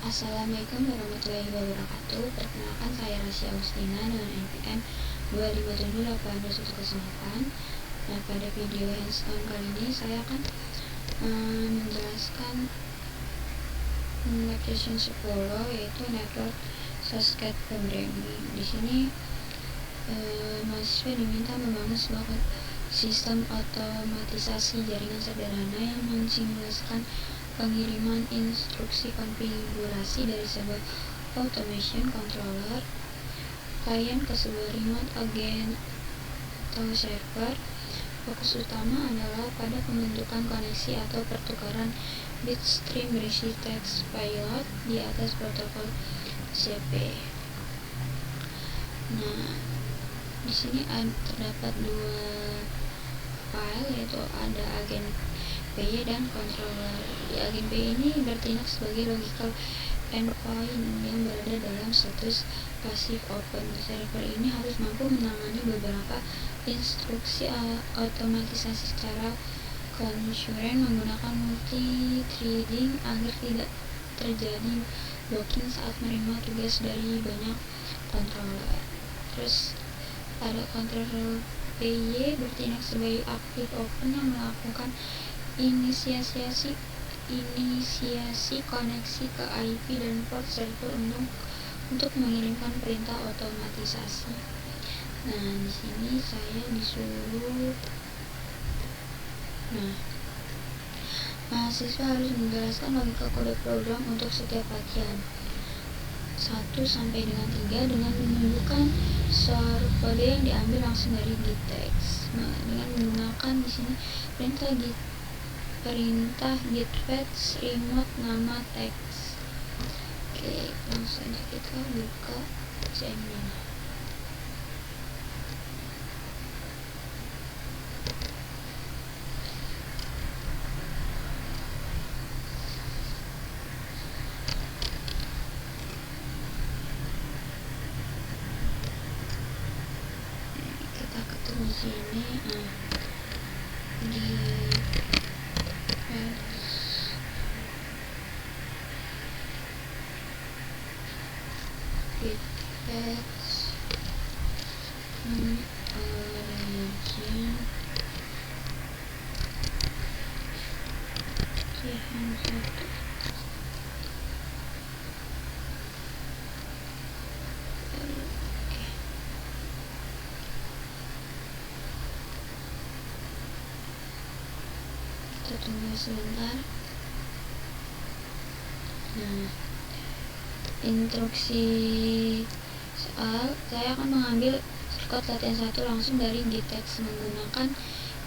Assalamualaikum warahmatullahi wabarakatuh. Perkenalkan, saya Rasya Agustina dengan NPM 2578108. Nah, pada video hands-on kali ini saya akan menjelaskan application 10, yaitu Network Cascade Programming. Di sini mahasiswa diminta membangun sebuah sistem otomatisasi jaringan sederhana yang mensimulasikan pengiriman instruksi konfigurasi dari sebuah automation controller klien ke sebuah remote agent atau server. Fokus utama adalah pada pembentukan koneksi atau pertukaran bitstream berisi teks payload di atas protokol TCP. Nah, di sini terdapat dua file, yaitu ada agen PY dan controller. Di agen PY ini bertindak sebagai logical endpoint yang berada dalam status pasif open. Server ini harus mampu menangani beberapa instruksi otomatisasi secara konkuren menggunakan multi-threading agar tidak terjadi blocking saat menerima tugas dari banyak controller. Terus ada controller PY bertindak sebagai active open yang melakukan inisiasi koneksi ke IP dan port server untuk mengirimkan perintah otomatisasi. Nah, di sini saya disuruh, mahasiswa harus menjelaskan logika kode program untuk setiap bagian 1 sampai dengan 3 dengan menunjukkan suara kode yang diambil langsung dari gittext. Nah, dengan menggunakan di sini perintah git fetch remote nama teks. Oke, langsung aja kita buka CM-nya. Kita ketemu sini. Di git fetch origin kita tunggu sebentar. Nah, instruksi soal saya akan mengambil shortcut latihan 1 langsung dari gittext menggunakan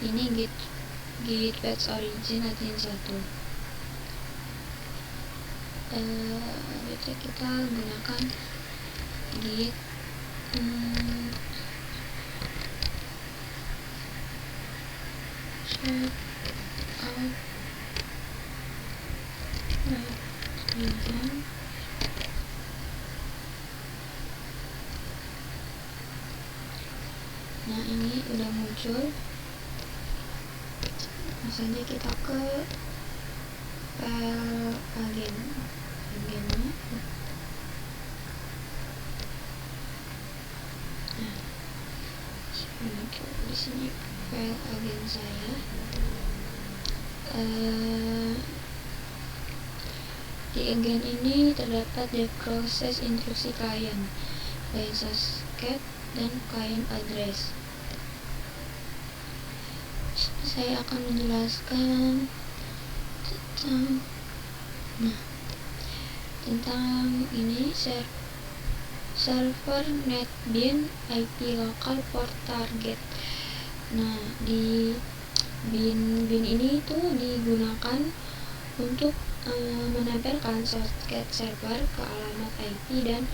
ini git fetch origin latihan 1. Kita gunakan git check out latihan. Nah, ini udah muncul. Langsung aja kita ke file agennya. Nah, muncul di sini file agen saya. Di agen ini terdapat proses instruksi klien cascade dan klien address. Saya akan menjelaskan tentang ini server NetBean IP lokal port target. Nah, di bin ini itu digunakan untuk menempelkan soket server ke alamat IP dan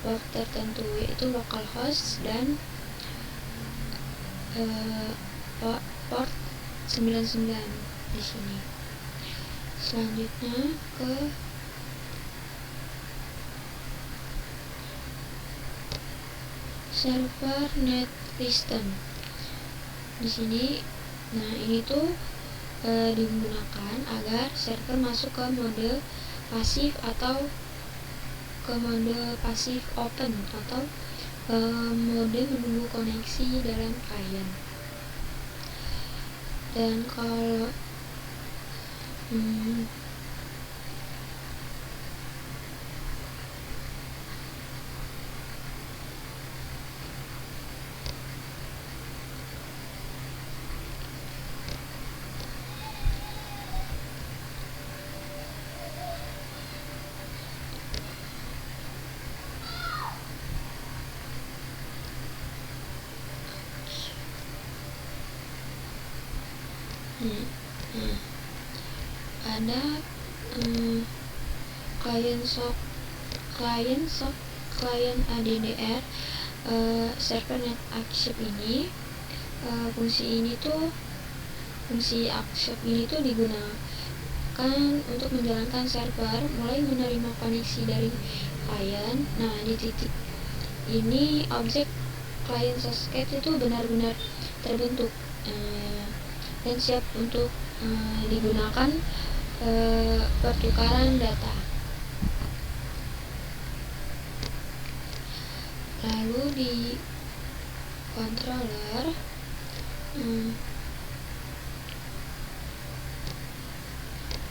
port tertentu, yaitu localhost dan port 99 di sini. Selanjutnya ke server NetListen. Di sini, nah ini tuh digunakan agar server masuk ke mode pasif atau ke mode pasif open atau mode menunggu koneksi dalam klien. Dan kalau ada klien ADDR server net accept ini. Fungsi accept ini tuh digunakan untuk menjalankan server mulai menerima koneksi dari klien. Nah, di titik ini objek klien Soscape itu benar-benar terbentuk dan siap untuk digunakan pertukaran data. Lalu di controller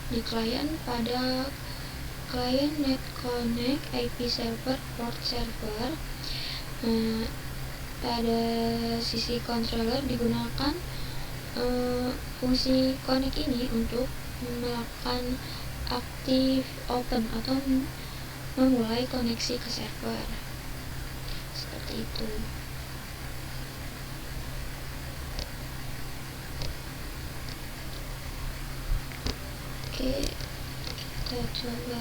di klien, pada klien net connect IP server port server, pada sisi controller digunakan fungsi connect ini untuk melakukan aktif open atau memulai koneksi ke server. Seperti itu. Oke, kita coba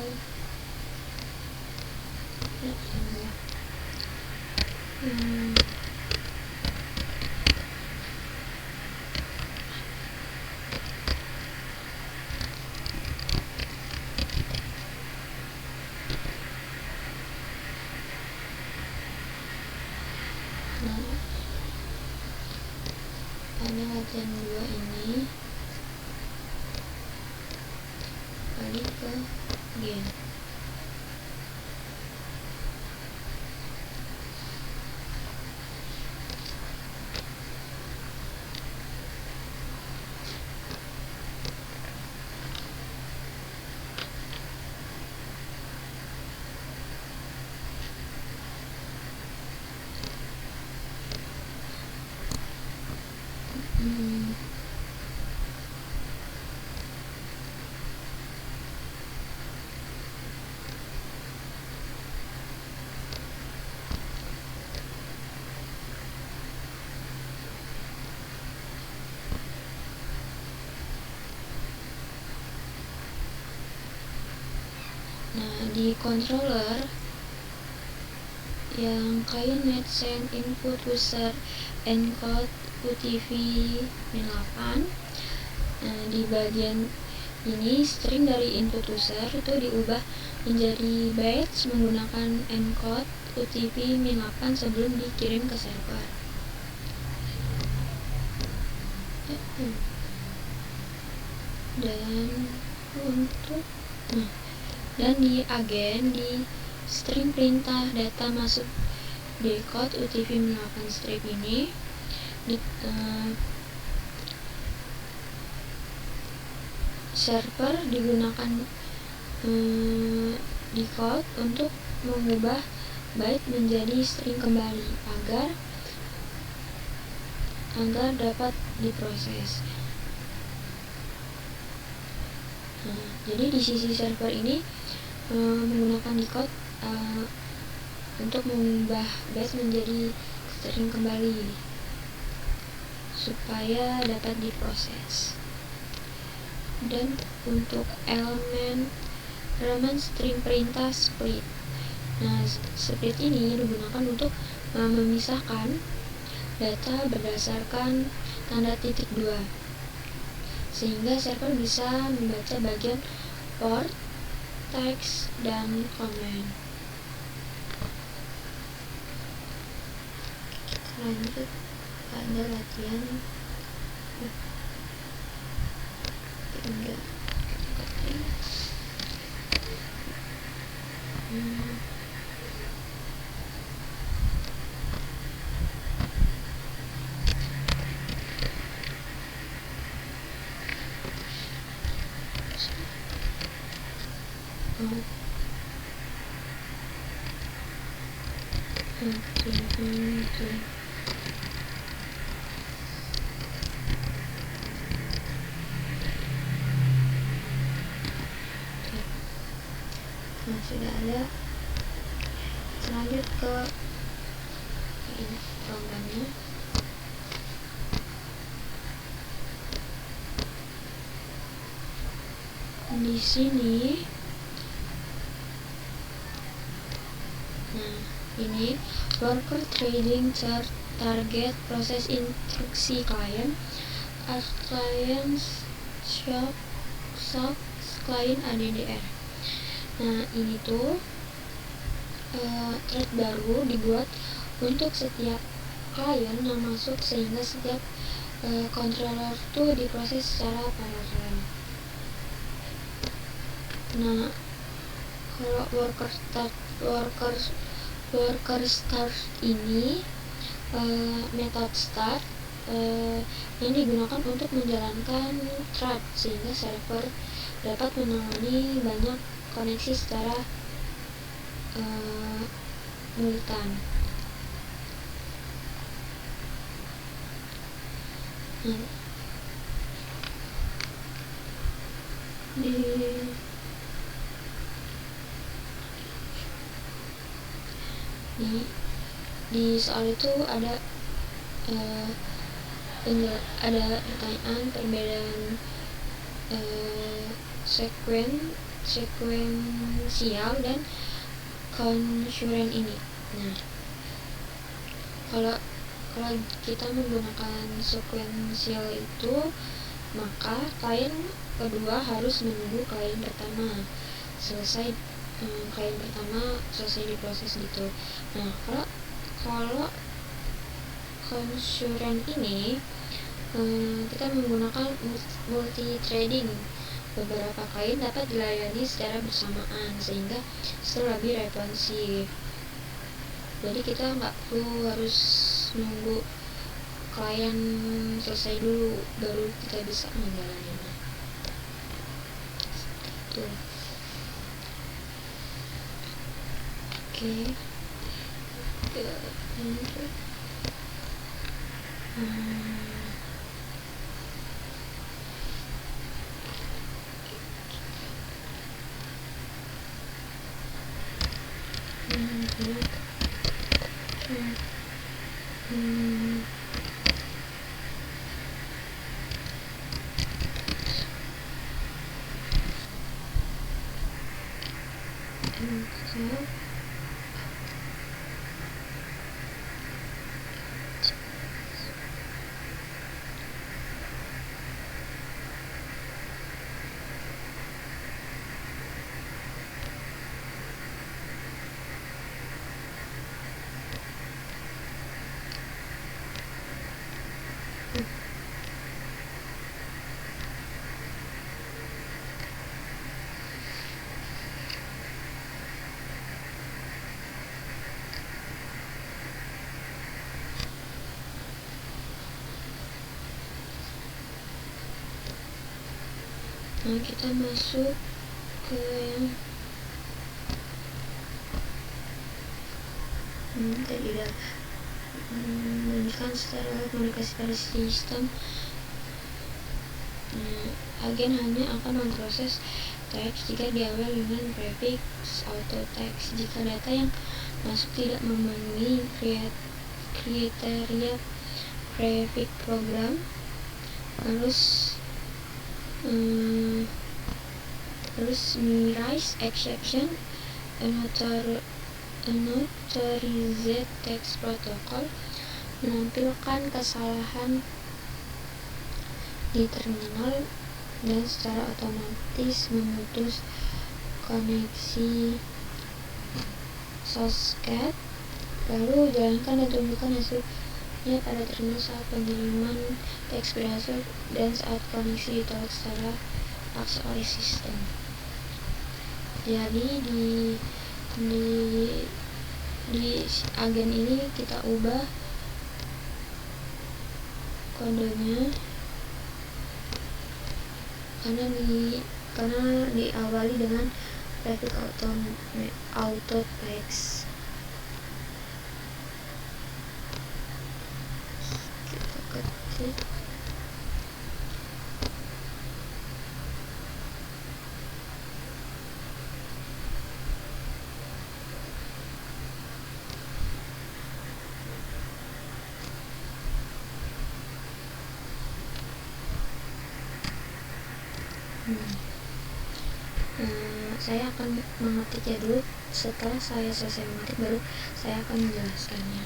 pada latihan 2 ini balik ke gen. Nah, di controller yang klien net send input user encode UTF-8, nah, di bagian ini string dari input user itu diubah menjadi bytes menggunakan encode UTF-8 sebelum dikirim ke server. Dan di agen, di string perintah data masuk decode UTF-8 strip ini server digunakan decode untuk mengubah byte menjadi string kembali agar dapat diproses. Jadi di sisi server ini menggunakan decode untuk mengubah byte menjadi string kembali supaya dapat diproses. Dan untuk elemen string perintah split. Nah, split ini digunakan untuk memisahkan data berdasarkan tanda titik 2 sehingga server bisa membaca bagian port, teks, dan komen. Kita lanjut pada latihan 3. Nah, sudah ada. Lanjut ke ini programnya. Di sini, nah ini worker trading target proses instruksi klien, as client shop client ADDR. Nah ini tuh thread baru dibuat untuk setiap klien yang masuk, sehingga setiap controller tuh diproses secara paralel. Nah, kalau worker start ini method start yang digunakan untuk menjalankan thread, sehingga server dapat menangani banyak koneksi secara simultan. Di soal itu ada pertanyaan perbedaan sekuensial dan concurrent ini. Nah, kalau kita menggunakan sekuensial itu, maka klien kedua harus menunggu klien pertama selesai diproses gitu. Nah, kalau concurrent ini kita menggunakan multi threading. Beberapa klien dapat dilayani secara bersamaan, sehingga lebih responsif. Jadi kita nggak perlu harus nunggu klien selesai dulu baru kita bisa menjalaninya. Tuh. Oke. Nah, kita masuk ke yang tadi udah menunjukkan secara komunikasi pada sistem. Agen hanya akan memproses teks jika diawali dengan prefix auto text. Jika data yang masuk tidak memenuhi kriteria prefix program, harus raise exception. Unauthorized text protocol menampilkan kesalahan di terminal dan secara otomatis memutus koneksi socket. Lalu jalankan dan tunjukkan hasilnya pada terminal saat pengiriman teks berhasil dan saat koneksi ditolak secara paksa oleh sistem. Jadi di agen ini kita ubah kodenya karena diawali dengan grafik auto text. Kita ketik saya akan mengetiknya dulu. Setelah saya selesai mengetik, baru saya akan menjelaskannya.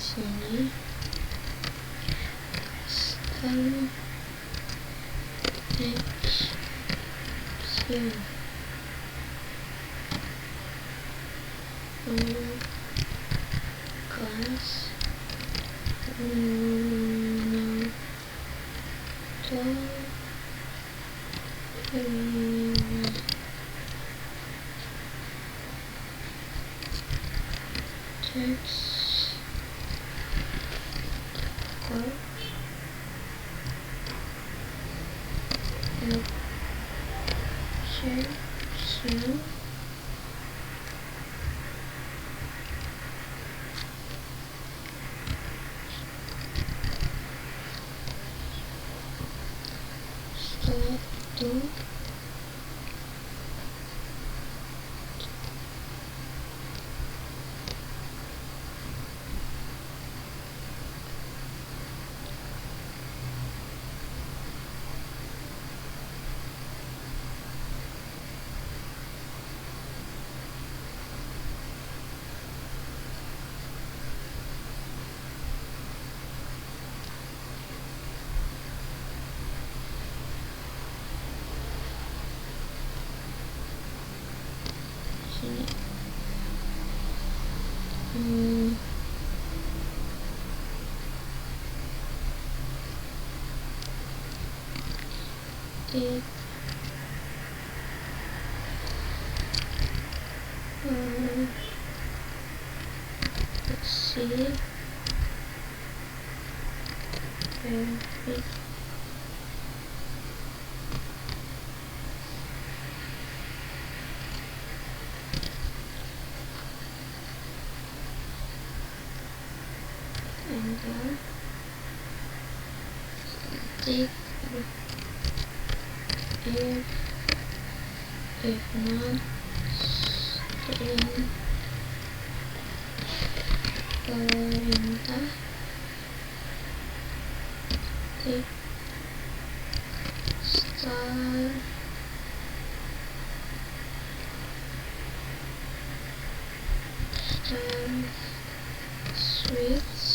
Sini style action kelas text core action setelah itu sini see graphic enter ketik if not string perintah ketik style switch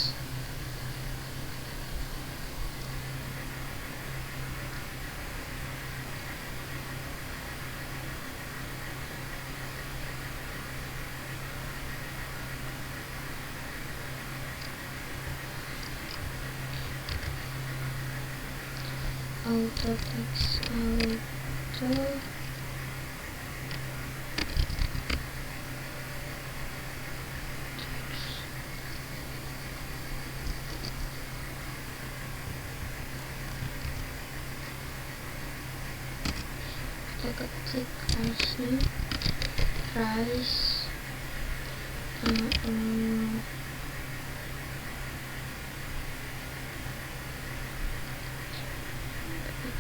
auto text auto kita ketik price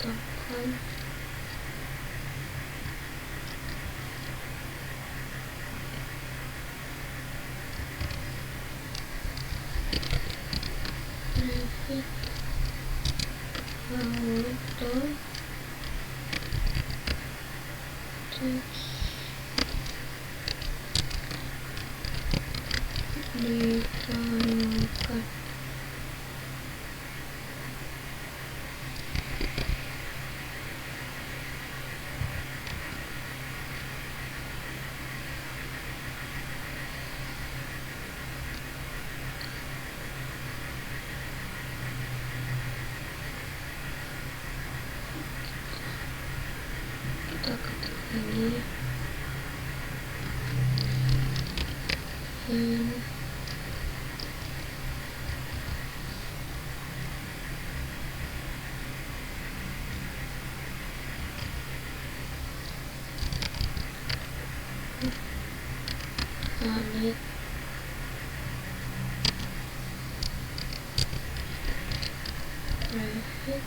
token graphic auto text ditambahkan kita ketik lagi Add private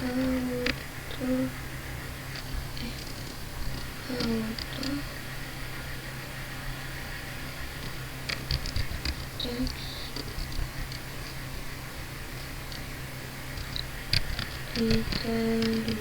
auto text Italian.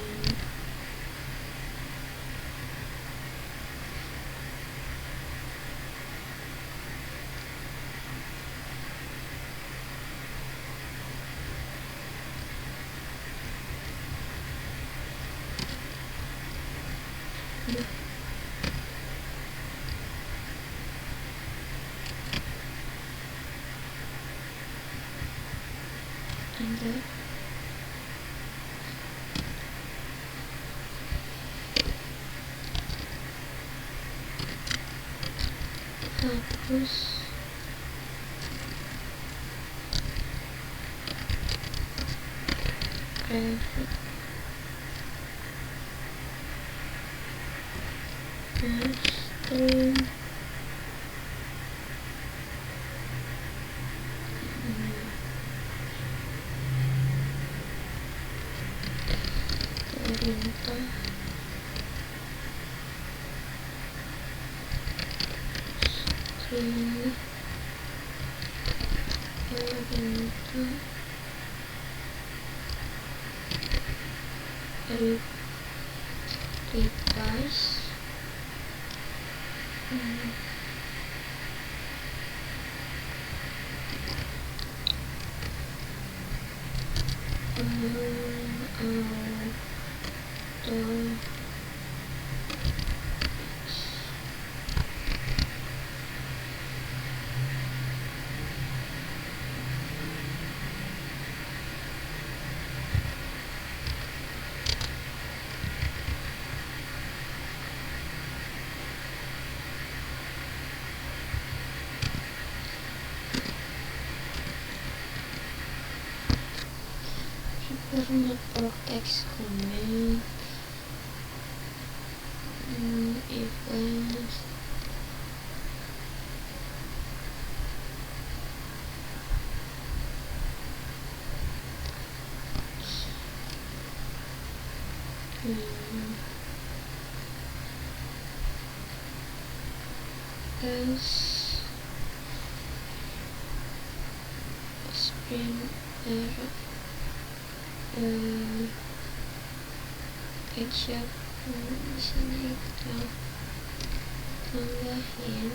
Enter. Hapus private string perintah string perintah replace network X command events else spring error ketchup di sini kita tambahin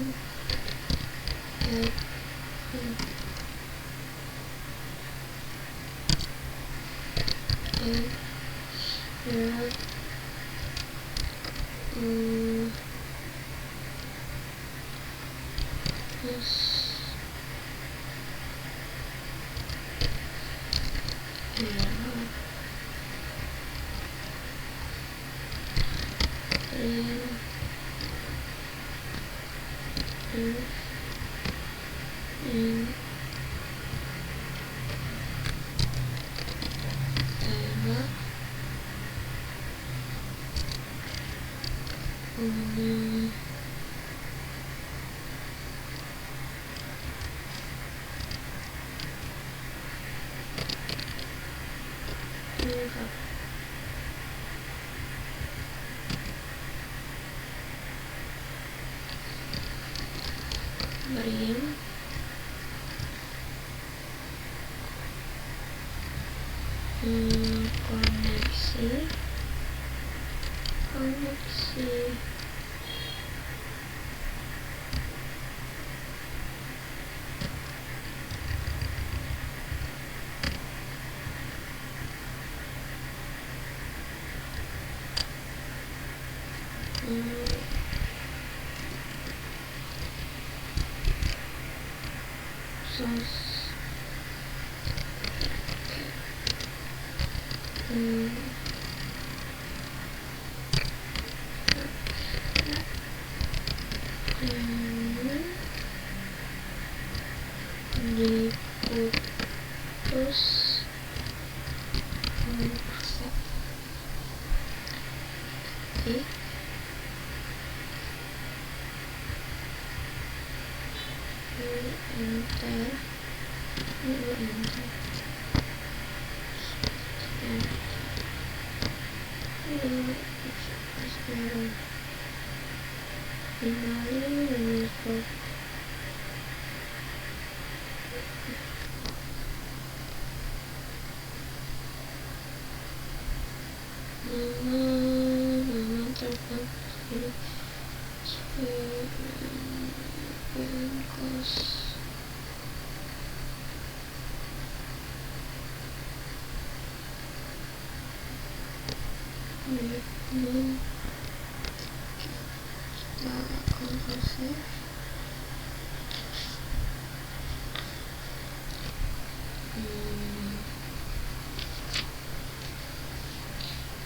beriin koneksi source diputus oke enter, lalu enter, lalu sekarang kembali nama tertentu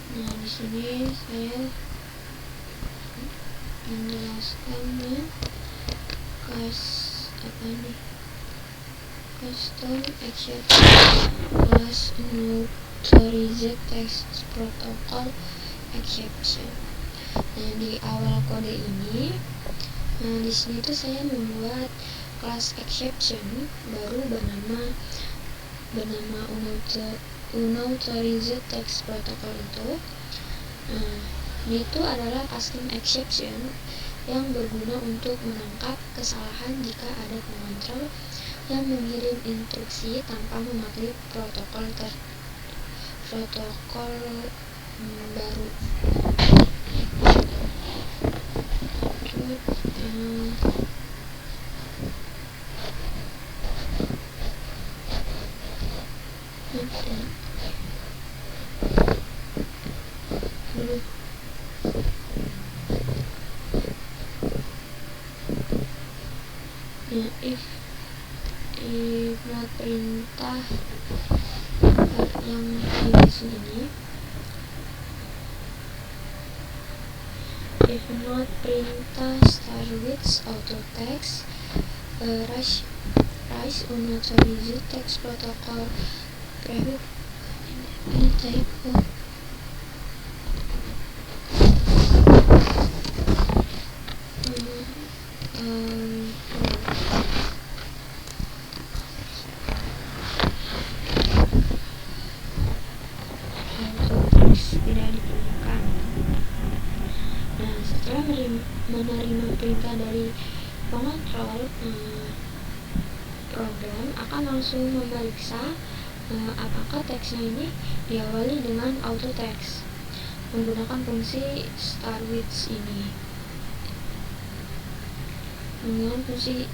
nah di sini saya menjelaskannya custom exception plus unauthorized text protocol exception. Nah di awal kode ini, di sini tuh saya membuat class exception baru bernama unauthorized text protocol itu. Ini tuh adalah custom exception yang berguna untuk menangkap kesalahan jika ada pengontrol yang mengirim instruksi tanpa memakai protokol baru. If not perintah yang di sini, if not perintah start with auto text rise unauthorized text protocol private any type of tidak diperlukan. Nah, setelah menerima perintah dari pengontrol, program akan langsung memeriksa apakah teksnya ini diawali dengan auto text menggunakan fungsi start with ini. Menggunakan fungsi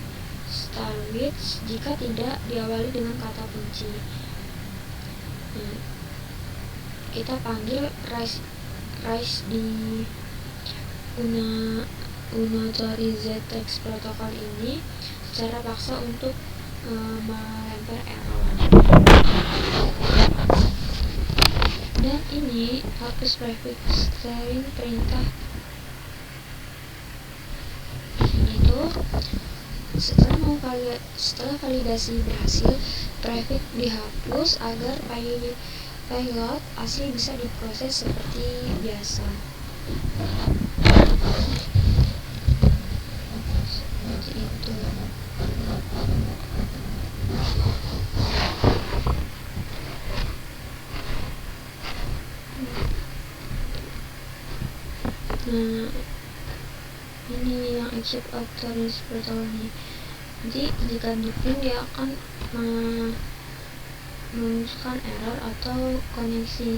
start with jika tidak diawali dengan kata kunci. Kita panggil rise di unauthorized text protocol ini secara paksa untuk melempar error. Dan ini hapus prefix string perintah itu. Setelah validasi berhasil, prefix dihapus agar payload asli bisa diproses seperti biasa. Seperti itu. Nah, ini yang accept authorized protocol ini. Nanti jika dipin dia akan merumuskan error atau koneksi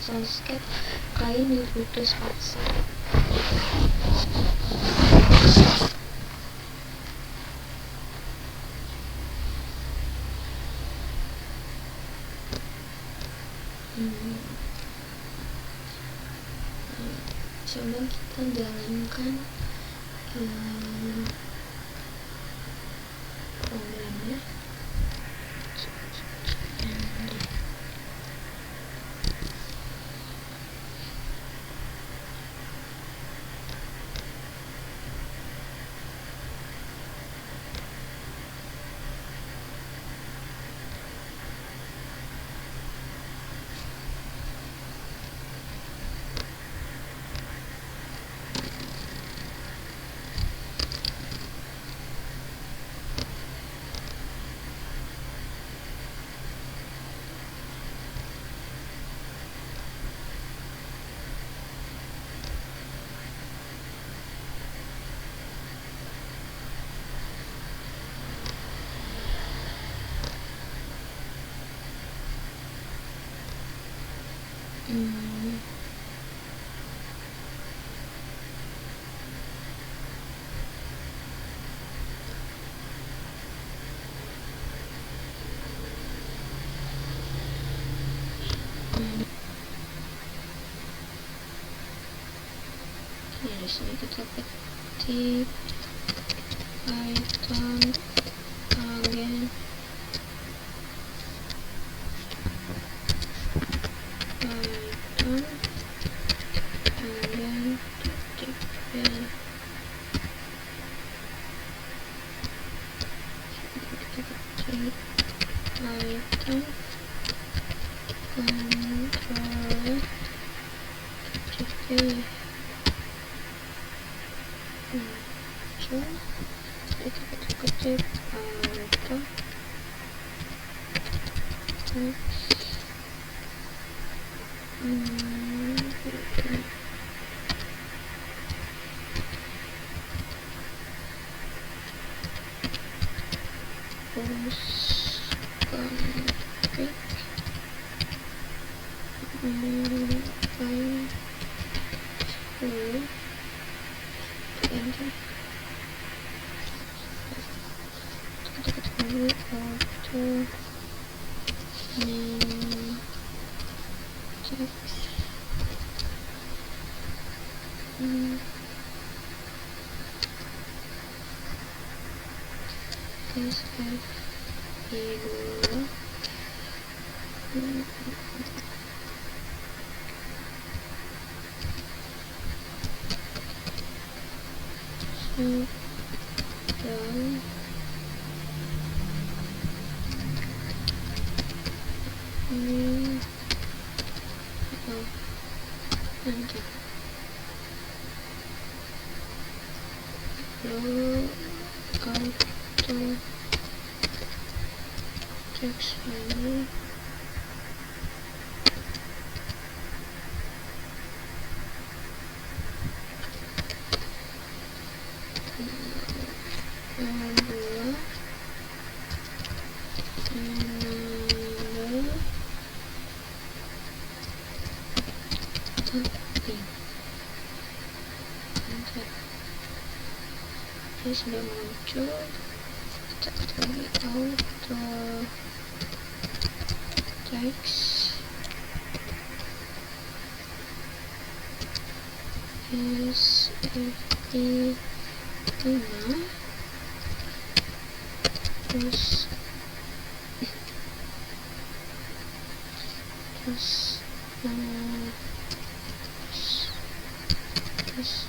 socket klien diputus paksa. Coba kita jalankan programnya. hmm, hmm. Ya, di sini kita ketik Python agen Python agen titik L. Kita ketik Python controller titik muncul. Kita ketik Python terus config enter. Kita ketik dulu auto name text sfe2 dan ini enter. Lalu auto text ini dua ini sudah muncul. Kita ketik lagi auto text sfe5 terus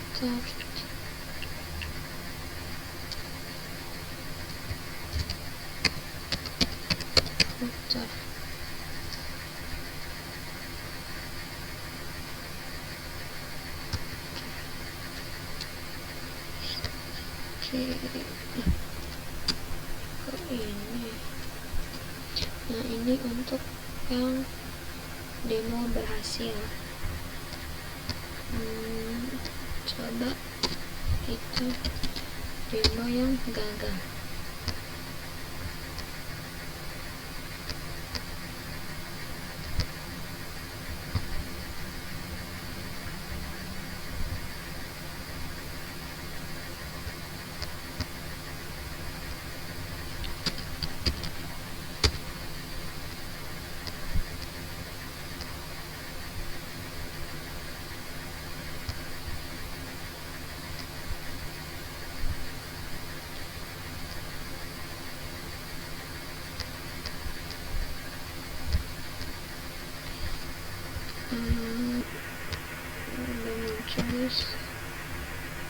start putar. Oke, kok ini. Nah, ini untuk yang demo berhasil. Coba kita demo yang gagal.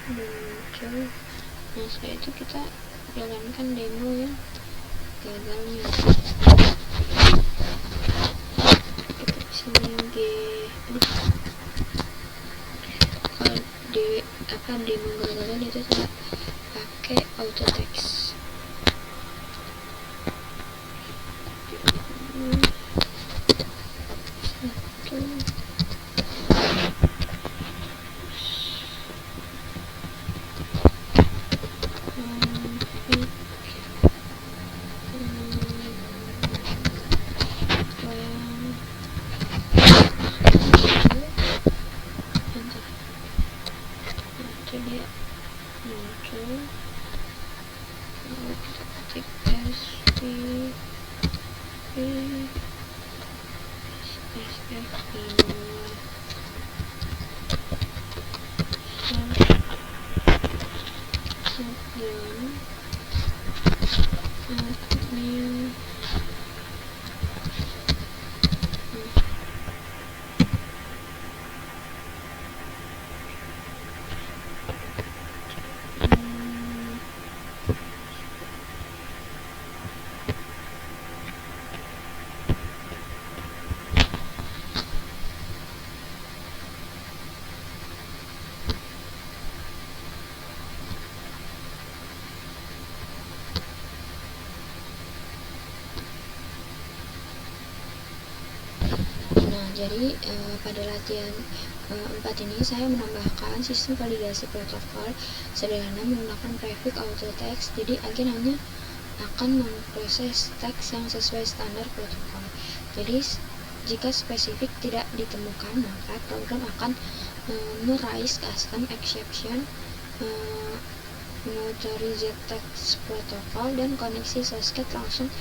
Muncul. Nah, setelah itu kita jalankan demo yang gagalnya. Kita sini kalau demo gagalnya itu kita pakai auto text. Jadi pada latihan 4 ini saya menambahkan sistem validasi protokol sederhana menggunakan prefix auto text. Jadi agen hanya akan memproses teks yang sesuai standar protokol. Jadi jika spesifik tidak ditemukan, maka program akan meraise custom exception, menauthorize text protokol, dan koneksi Sosket langsung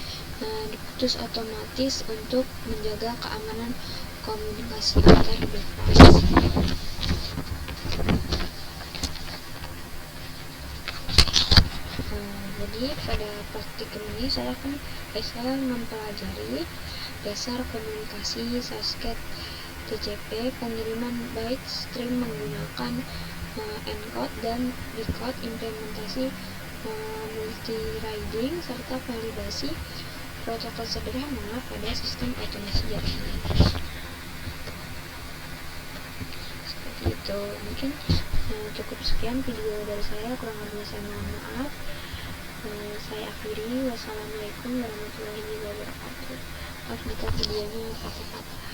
diputus otomatis untuk menjaga keamanan komunikasi antar device. Jadi pada praktikum ini saya akan mempelajari dasar komunikasi Sosket TCP, pengiriman byte stream menggunakan encode dan decode, implementasi multi-threading, serta validasi protokol sederhana pada sistem otomasi jaringan. Seperti itu. Mungkin cukup sekian video dari saya, kurang lebih saya mohon maaf. Saya akhiri. Wassalamualaikum warahmatullahi wabarakatuh. Maaf jika videonya patah-patah.